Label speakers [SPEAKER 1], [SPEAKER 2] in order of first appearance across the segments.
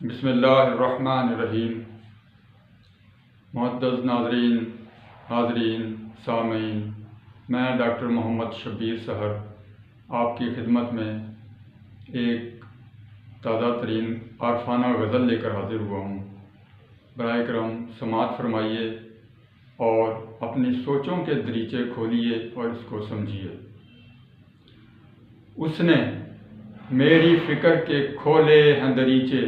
[SPEAKER 1] بسم اللہ الرحمن الرحیم۔ معزز ناظرین، حاضرین، سامعین، میں ڈاکٹر محمد شبیر سحر آپ کی خدمت میں ایک تازہ ترین عارفانہ غزل لے کر حاضر ہوا ہوں۔ برائے کرم سماعت فرمائیے اور اپنی سوچوں کے دریچے کھولیے اور اس کو سمجھیے۔ اس نے میری فکر کے کھولے ہیں دریچے،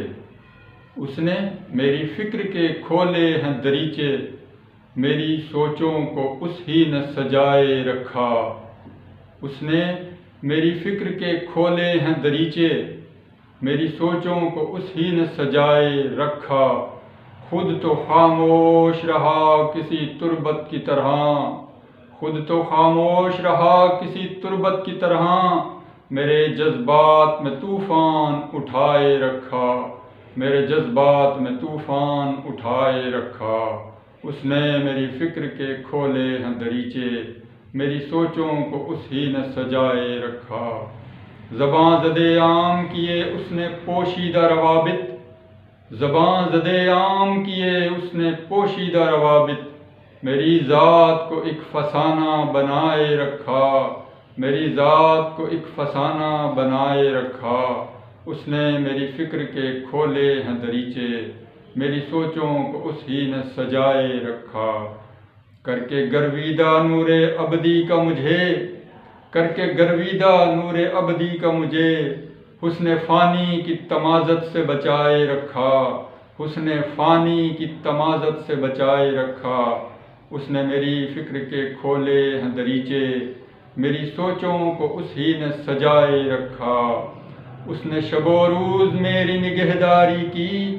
[SPEAKER 1] اس نے میری فکر کے کھولے ہیں دریچے، میری سوچوں کو اس ہی نے سجائے رکھا۔ اس نے میری فکر کے کھولے ہیں دریچے، میری سوچوں کو اس ہی نے سجائے رکھا۔ خود تو خاموش رہا کسی تربت کی طرح، خود تو خاموش رہا کسی تربت کی طرح، میرے جذبات میں طوفان اٹھائے رکھا، میرے جذبات میں طوفان اٹھائے رکھا۔ اس نے میری فکر کے کھولے ہیں دریچے، میری سوچوں کو اس ہی نے سجائے رکھا۔ زباں زدے عام کیے اس نے پوشیدہ روابط، زباں زدے عام کیے اس نے پوشیدہ روابط، میری ذات کو ایک فسانہ بنائے رکھا، میری ذات کو ایک فسانہ بنائے رکھا۔ اس نے میری فکر کے کھولے ہیں دریچے، میری سوچوں کو اس ہی نے سجائے رکھا۔ کر کے گرویدہ نور ابدی کا مجھے، کر کے گرویدہ نور ابدی کا مجھے، حسن فانی کی تمازت سے بچائے رکھا، حسن فانی کی تمازت سے بچائے رکھا۔ اس نے میری فکر کے کھولے ہیں دریچے، میری سوچوں کو اس ہی نے سجائے رکھا۔ اس نے شب و روز میری نگہداری کی،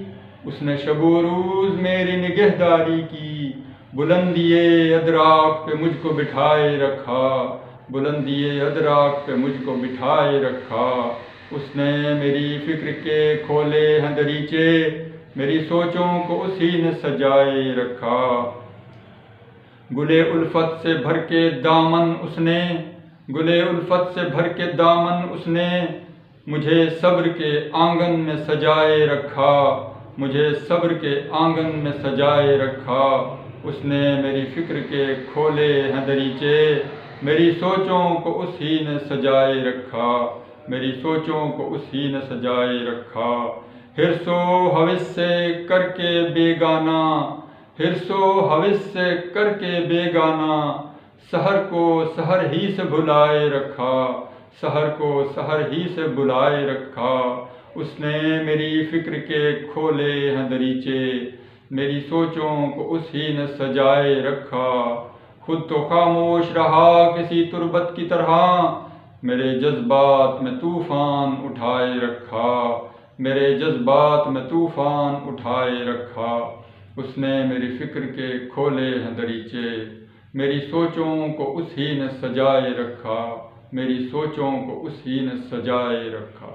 [SPEAKER 1] اس نے شب و روز میری نگہداری کی، بلندی ادراک پہ مجھ کو بٹھائے رکھا، بلندی ادراک پہ مجھ کو بٹھائے رکھا۔ اس نے میری فکر کے کھولے ہیں دریچے، میری سوچوں کو اس ہی نے سجائے رکھا۔ گلے الفت سے بھر کے دامن اس نے، گلے الفت سے بھر کے دامن اس نے، مجھے صبر کے آنگن میں سجائے رکھا، مجھے صبر کے آنگن میں سجائے رکھا۔ اس نے میری فکر کے کھولے ہیں دریچے، میری سوچوں کو اس ہی نے سجائے رکھا، میری سوچوں کو اس ہی نے سجائے رکھا۔ حرص و ہوس سے کر کے بیگانہ، حرص و ہوس سے کر کے بیگانہ، سحر کو سحر ہی سے بھلائے رکھا، سحر کو سحر ہی سے بلائے رکھا۔ اس نے میری فکر کے کھولے ہیں دریچے، میری سوچوں کو اس ہی نے سجائے رکھا۔ خود تو خاموش رہا کسی تربت کی طرح، میرے جذبات میں طوفان اٹھائے رکھا، میرے جذبات میں طوفان اٹھائے رکھا۔ اس نے میری فکر کے کھولے ہیں دریچے، میری سوچوں کو اس ہی نے سجائے رکھا، میری سوچوں کو اس ہی نے سجائے رکھا۔